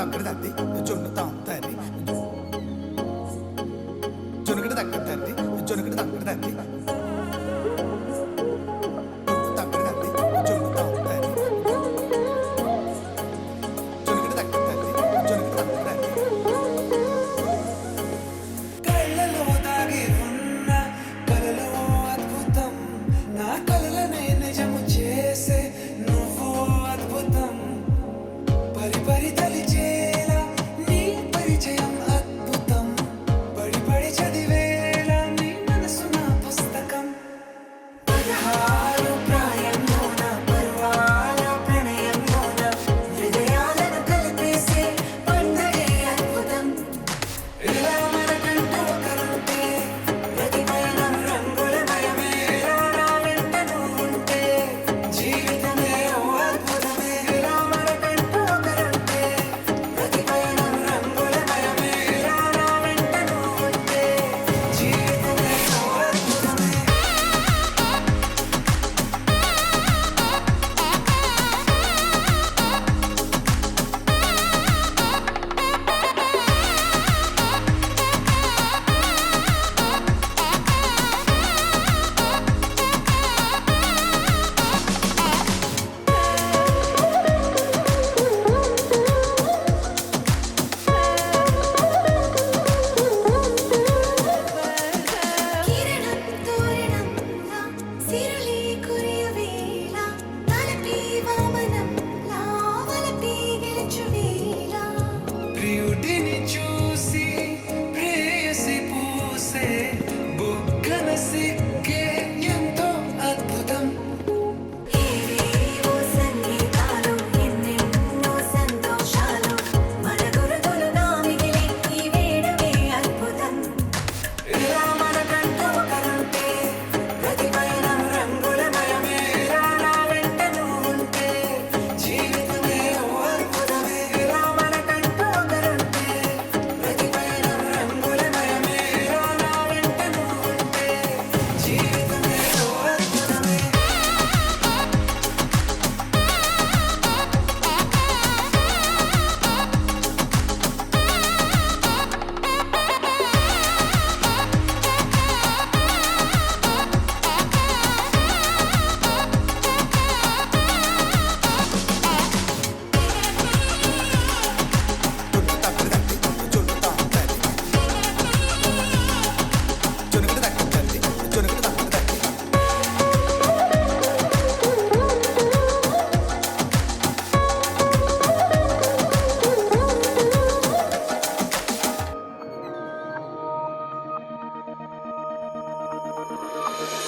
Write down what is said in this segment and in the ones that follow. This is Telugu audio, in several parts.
తగ్గడ తద్ది జొన్ను తాంతది జొనుగడ తగ్గడ తద్ది జొనుగడ తగ్గడ తద్ది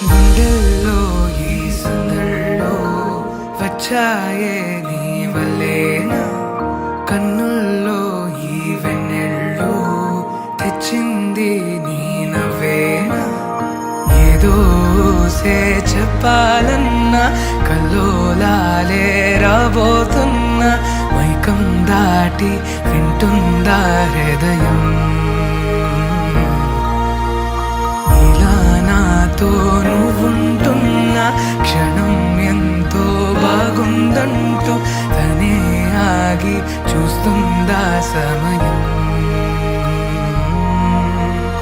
గుండెల్లో ఈ సందడిలో వచ్చాయే నీ వల్లేనా కన్నుల్లో ఈ వెన్నెల్లో తెచ్చింది నీ నవ్వేనా ఏదో సే చెప్పాలన్నా కల్లోలాలే రాబోతున్నా మైకం దాటి వింటుందా హృదయం నాతో నువ్వుంటున్న క్షణం ఎంతో బాగుందంటూ తనే ఆగి చూస్తుందా సమయం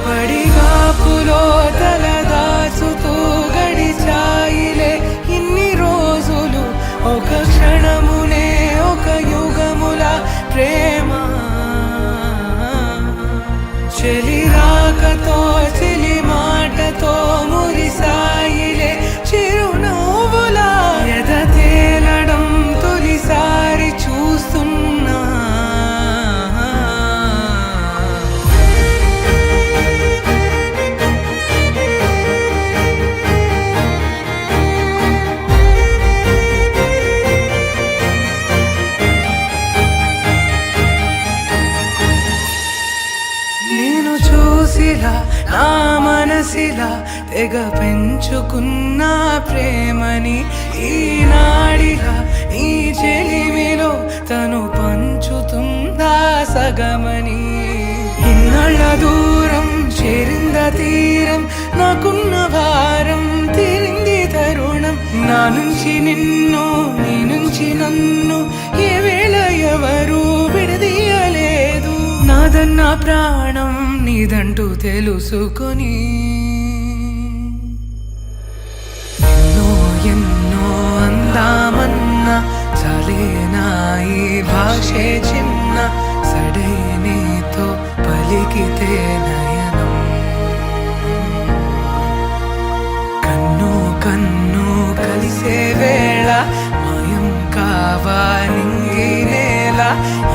పడిగాపులో తలదాచుతూ గడిచాయిలే ఇన్ని రోజులు ఒక క్షణమునే ఒక యుగముల ప్రేమ చెలి రాకతో చెలి మాటతో మురిసాయిలే చిరునవ్వులా ఎద తేలడం తొలిసారి చూస్తున్నా నేను చూసిలా నా మనసిలా తెగ పెంచుకున్న ప్రేమని ఈనాడిలా ఈ చెలిమిలో తను పంచుతుందా సగమని ఇన్నాళ్ళ దూరం చేరింద తీరం నాకున్న భారం తీరింది తరుణం నా నుంచి నిన్ను నీ నుంచి నన్ను ఏ వేళ ఎవరు విడదీయాలి నాదన్న ప్రాణం నీదంటూ తెలుసుకొని ఎన్నో ఎన్నో అందామన్నా చాలేనా ఈ భాషే చిన్న సడై నీతో పలికితే నయనం కన్ను కన్ను కలిసే వేళ మాయం కావా నింగి నేల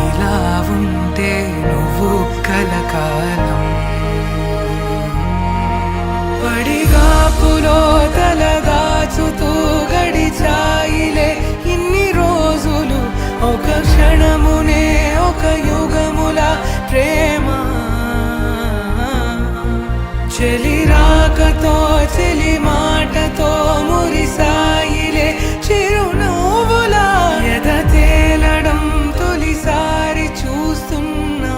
ఇలా ఉంటే నువ్వు కలకాలం పడిగాపులో తలదాచుతూ గడిచాయిలే ఇన్ని రోజులు ఒక క్షణమునే ఒక యుగముల ప్రేమ చెలి రాకతో చెలి మాటతో మురిసాయిలే చిరునవ్వులా ఎద తేలడం తొలిసారి చూస్తున్నా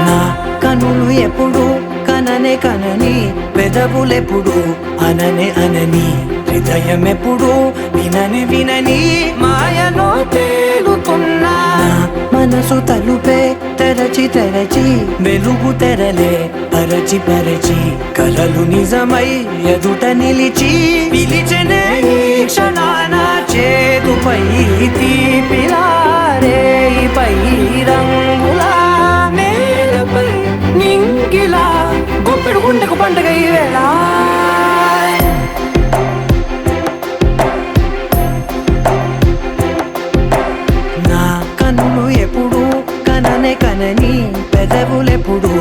నా కనులు ఎప్పుడు కననే కనని పెదవులెప్పుడు అననే అనని హృదయం ఎప్పుడు వినని వినని మాయలో తేలుతున్నా నా మనసు తలుపే తెరచి తెరచి వెలుగు తెరలే పరచి పరచి కలలు నిజమై ఎదుట నిలిచి పిలిచనే ఈ క్షణాన చేతుపై తీపిలారే పై రంగులా నేలపై నింగిలా గుప్పెడు గుండెకు పండగ ఈ వేళ నా కన్నులు ఎప్పుడు కననే కనని పెదవులెప్పుడు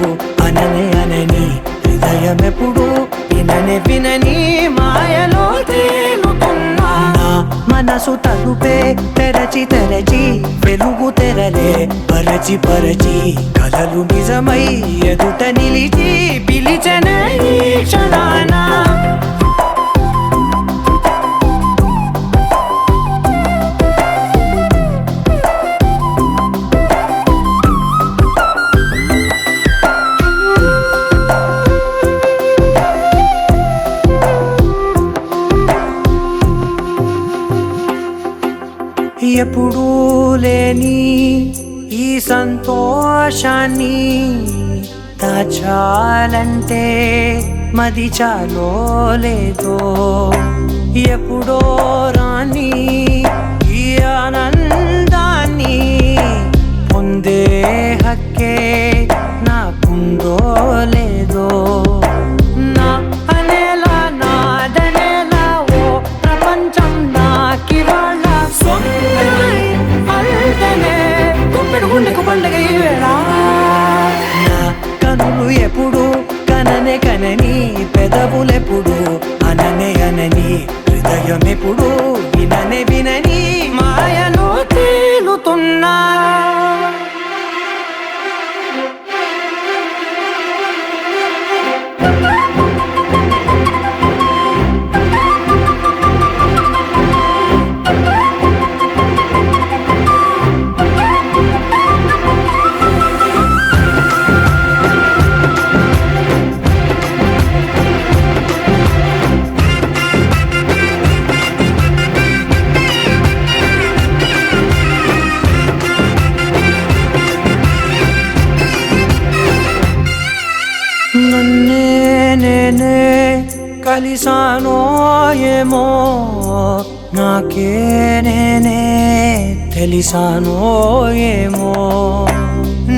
అననే అనని హృదయం ఎప్పుడు విననే వినని మాయలో తేలుతున్నా నా మనసు తలుపే తెరచి తెరచి వెలుగు తెరలే పరచి పరచి కలలు నిజమై ఎదుట నిలిచి పిలిచనే ఈ క్షణాన ఎప్పుడూ లేని ఈ సంతోషాన్ని దాచాలంటే మది చాలో లేదో ఎప్పుడో రాని ఈ ఆనందాన్ని పొందే హక్కే నాకుందో లేదో నా అనేలా నాదనేలా ఓ ప్రపంచం నాకివాళ్ళ సొంతమై అల్దనే గుప్పెడు గుండెకు పండగ ఈ వేళ నా కనులు ఎప్పుడు కననే కనని పెదవులెప్పుడు అననే అనని హృదయం ఎప్పుడు విననే వినని మాయలో తేలుతున్నా నన్నే నేనే కలిసానో ఏమో నాకే నేనే తెలిసానో ఏమో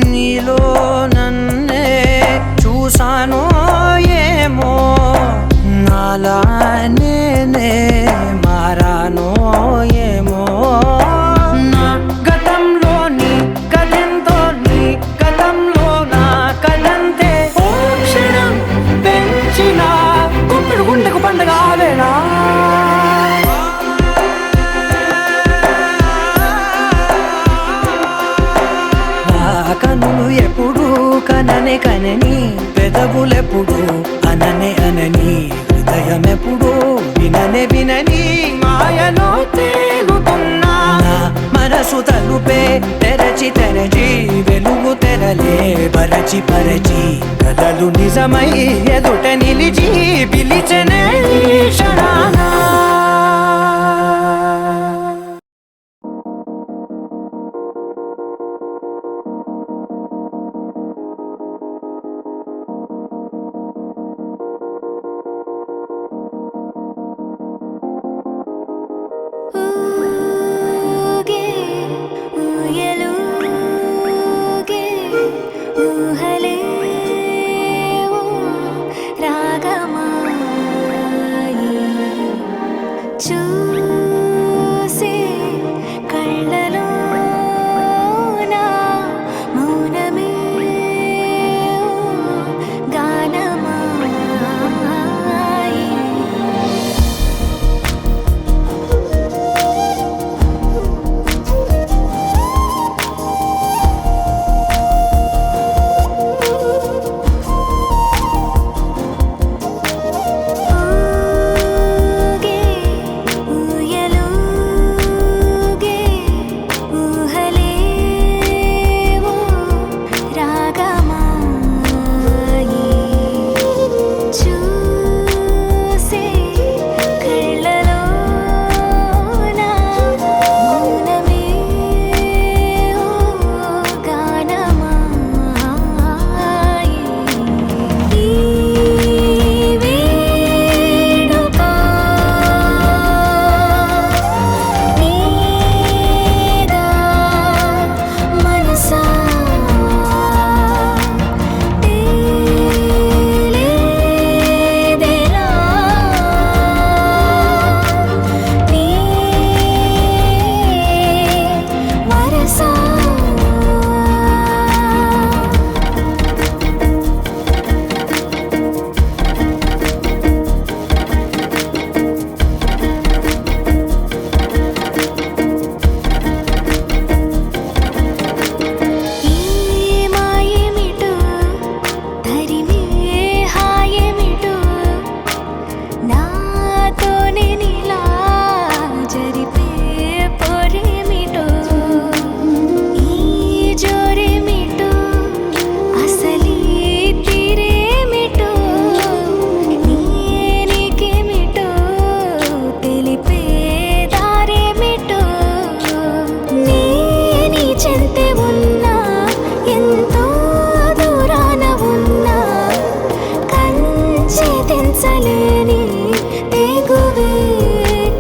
నీలో నన్నే చూసానో ఏమో నాలా నేనే మారానో ఏమో నా గతంలోని కథంతో నీ గతంలో నా కథంతే ఓ క్షణం పెంచిన గుప్పెడు గుండెకు పండగ వేళ కనులు ఎప్పుడు కననే కనని పెదవులెప్పుడు అననే అనని హృదయం ఎప్పుడు విననే వినని మాయలో తేలుతున్నా నా మనసు తలుపే తెరచి తెరచి వెలుగు తెరలే పరచి పరచి కలలు నిజమై ఎదుట నిలిచి పిలిచనే క్షణానా ఊగే ఊయలూగే ఊహలేవో రాగమాయి చూసే కళ్ళలోన మౌనమే గానమాయి ఊగే ఊయలూగే ఊహలేవో రాగమాయి చూసే కళ్ళలోన మౌనమే గానమాయి ఈ వేడుక నీదా మనసా తేలేదెలా నీ వరసా ఈ మాయేమిటో ధరిమే హాయేమిటో నాతోనే నీలా జరిపే పొరేమిటో ఈ జోరేమిటో అసలీ తీరేమిటో నీకేమిటో తెలిపే దారేమిటో నీ చెంతే ఉన్నా ఎంతో దూరాన ఉన్నా కంచె తెంచలేని తెగువే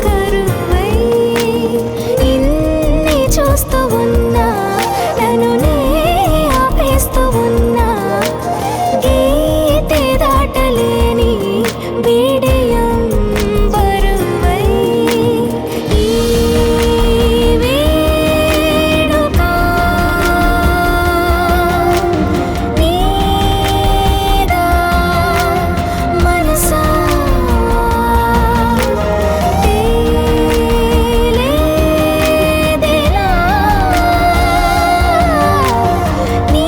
కరువై ఇన్ని చూస్తూ ఉన్నా నన్ను నే ఆపేస్తూ ఉన్నా గీతే దాటలేని బిడియం బరువై ఈ వేడుక నీదా మనసా తేలేదెలా నీ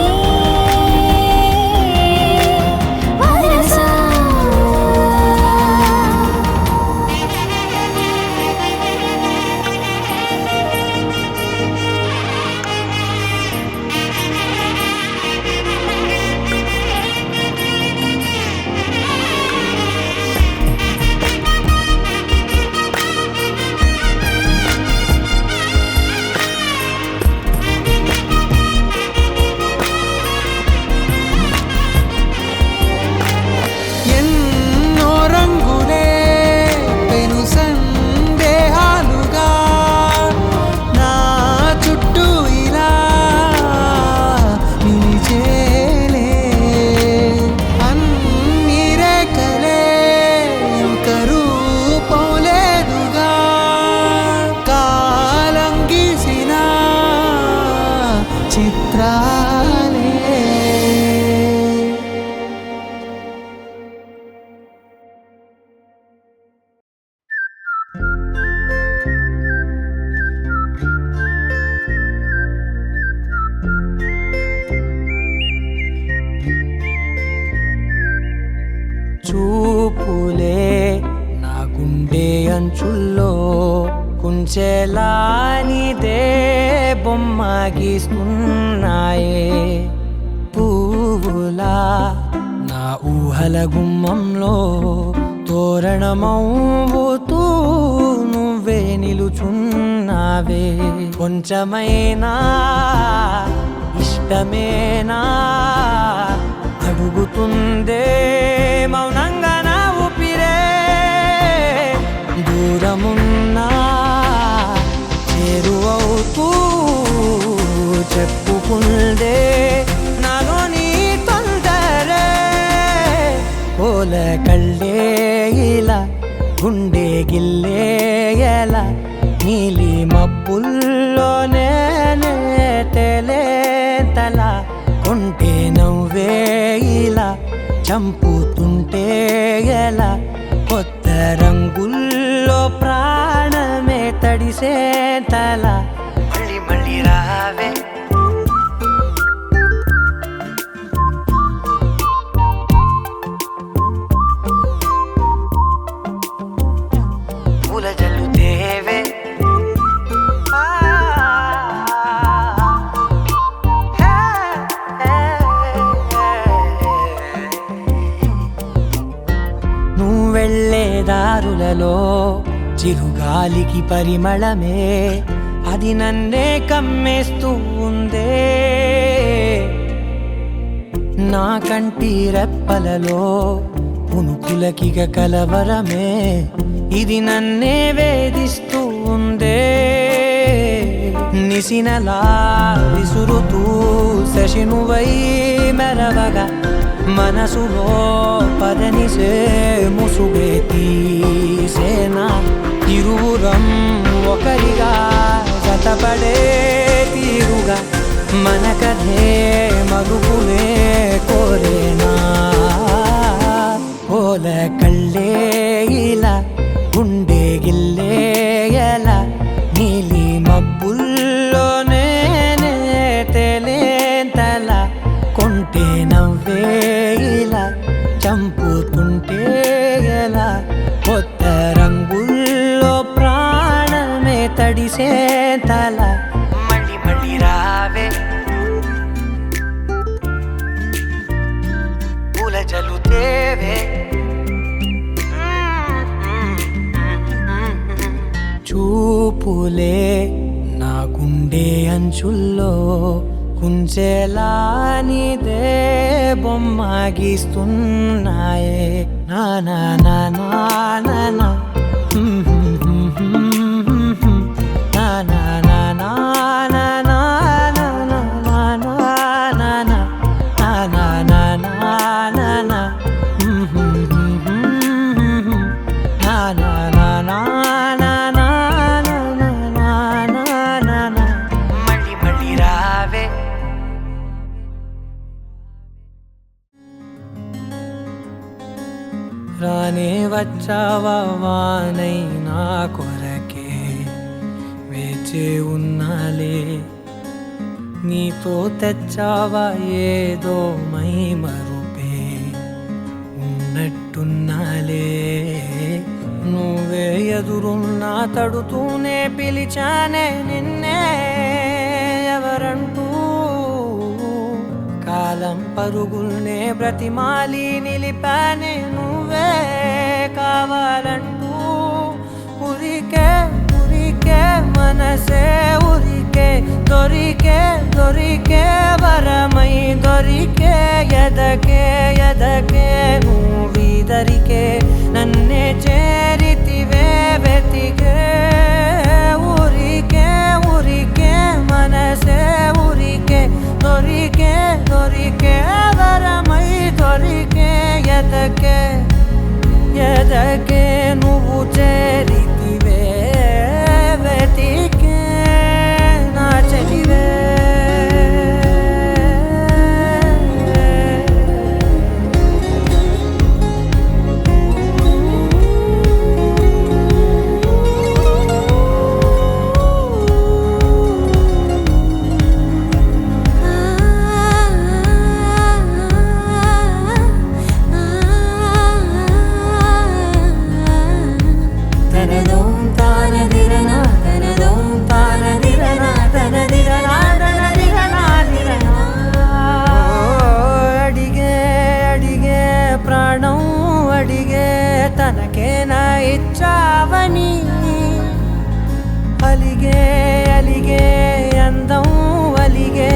వరసా ఎన్నో రంగులే పెను సందేహాలుగా నా చుట్టూ ఇలా నిలిచేలే అన్ని రేఖలే కరూపంలేదుగా కాలం గీసిన చిత్రాలే చూపులే నా గుండె అంచుల్లో కుంచెలా నీదే బొమ్మ గీస్తున్నాయే పువ్వులా నా ఊహల గుమ్మంలో తోరణమవుతూ నువ్వే నిలుచున్నావే కొంచెమైనా ఇష్టమేనా అడుగుతుందే మౌనంగా నా ఊపిరే దూరమున్నా చేరువవుతూ చెప్పుకుందే నాలోని తొందరే కోల కళ్ళే ఇలా గుండె గిల్లే ఎలా నీలి మబ్బుల్లోనే తల కొంటే నవ్వే ఇలా చంపుతుంటే ఎలా కొత్త రంగుల్లో ప్రాణమే తడిసే తల మళ్ళీ మళ్ళీ రావే పూల జల్లుతేవే నువ్వు వెళ్ళే దారులలో చిరుగాలికి పరిమళమే అది నన్నే కమ్మేస్తూ ఉందే నా కంటి రెప్పలలో పునుకులకిగ కలవరమే ఇది నన్నే వేధిస్తూ ఉందే నిసినలా విసురుతూ శశినువై మెరవగా మనసులో పదనిసే ముసుగే తీసేనా ఇరువురం ఒకరిగా జతపడే తీరుగా మన కథే మరుగునే కోరేనా కోల కళ్ళే ఇలా గుండె గిల్లే ఎలా నీలి మబ్బుల్లోనే తేలేంతల కొంటే నవ్వే ఇలా చంపుతుంటే ఎలా కొత్త రంగుల్లో ప్రాణమే తడిసే తల మళ్ళీ మళ్ళీ రావే పూల జల్లుతేవే చూపులే నా గుండె అంచుల్లో కుంచెలా నీదే బొమ్మ గీస్తున్నాయే నా నా నా నా నా నా నా నా నా నా నా నా నా నా నా మళ్ళీ మళ్ళీ రావే రానే వచ్చావా వానై నా కొరకే వేచే ఉన్నాలే నీతో తెచ్చావా ఏదో మై మరుపే ఉన్నట్టున్నాలే నువ్వే ఎదురున్నా తడుతూనే పిలిచానే నిన్నే ఎవరంటూ కాలం పరుగుల్నే బ్రతిమాలి నిలిపానే నువ్వే కావాలంటూ ఉరికే ఉరికే మనసే ఉరికే దొరికే దొరికే వరమై దొరికే ఎదకే ఎదకే నువ్విదరికే నన్నే చేరితివే వెతికే ఊరికే ఊరికే మనసే ఊరికే దొరికే దొరికే వరమై దొరికే ఎదకే ఎదకే నువ్వు చేరితివే వెతికే నా చెలివే అలిగే అలిగే అందం అలిగే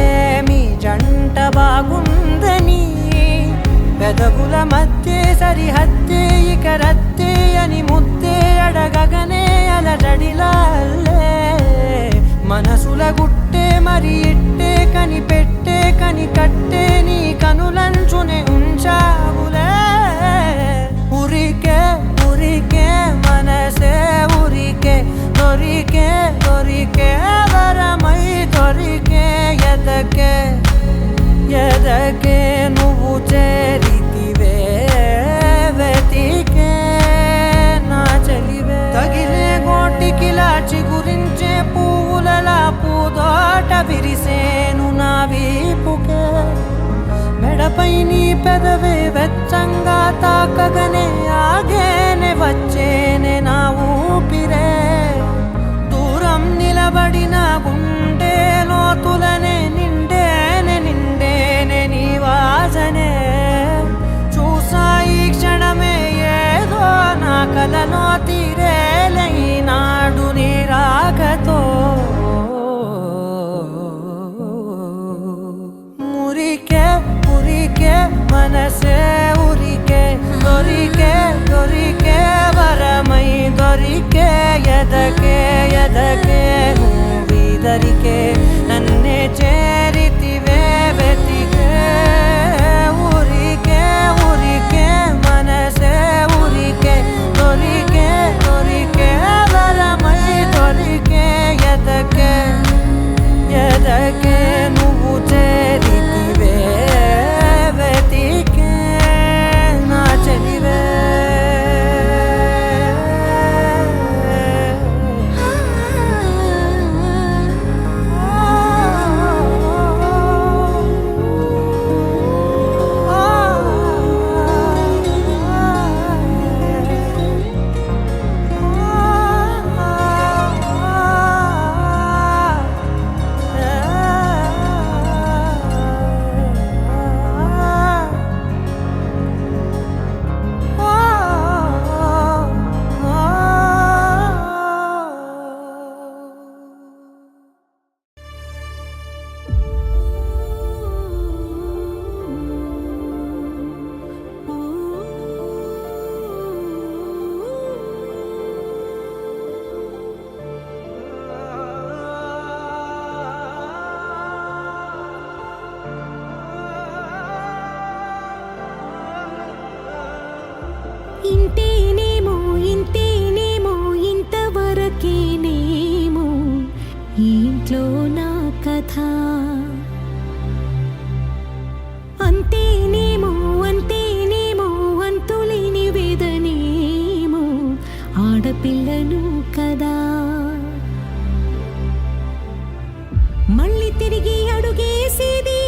మీ జంట బాగుందని పెదవుల మధ్య సరిహద్దే ఇక రద్దే అని ముద్దే అడగగనే అలజడిలాల్లే మనసుల గుట్టే మరి ఇట్టే కనిపెట్టే కని కట్టే నీ కనులంచునే ఉంచావులే ఉరికే ఉరికే మనసే ఉరికే దొరికే దొరికే వరమై దొరికే ఎదకే ఎదకే నువ్వు చేరితివే వెతికే నా చెలివే తగిలే గోటికిలా చిగురించే పువ్వులలా పూదోట విరిసేను నా వీపుకే మెడపై నీ పెదవే వెచ్చంగా తాకగనే ఆగేనే వచ్చేనే నా ఊపిరే దూరం నిలబడిన గుండె లోతులనే నిండేనే నిండేనే నీ వాసనే చూసా ఈ క్షణమే ఏదో నా కలలో తీరేలే నాడు నీ రాకతో మురికే మురికే మనసే ఉరికే దొరికే దొరికే వరమై దొరికే ఎదకే ఎదకే నువ్విదరికే నన్నే చేరితివే వెతికే ఉరికే ఉరికే మనసే ఉరికే దొరికే దొరికే వరమై దొరికే ఎదకే ఎదకే నువ్వు చేరితివే వెతికే నా చెలివే ఇంతేనేమో ఇంతేనేమో ఇంతవరకేనేమో ఈ ఇంట్లో నా కథ అంతేనేమో అంతేనేమో అంతులేని వేదనేమో ఆడపిల్లను కదా మళ్ళీ తిరిగి అడుగేసేది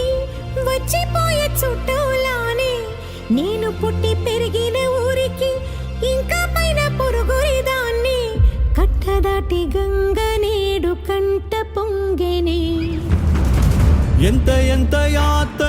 వచ్చిపోయే చుట్టూలానే నేను పుట్టి పెరిగిన ఊరికి ఇంకా పైన పొరుగురిదాన్ని కట్టదాటి గంగ నేడు కంట పొంగెనే ఎంత ఎంత యాత్ర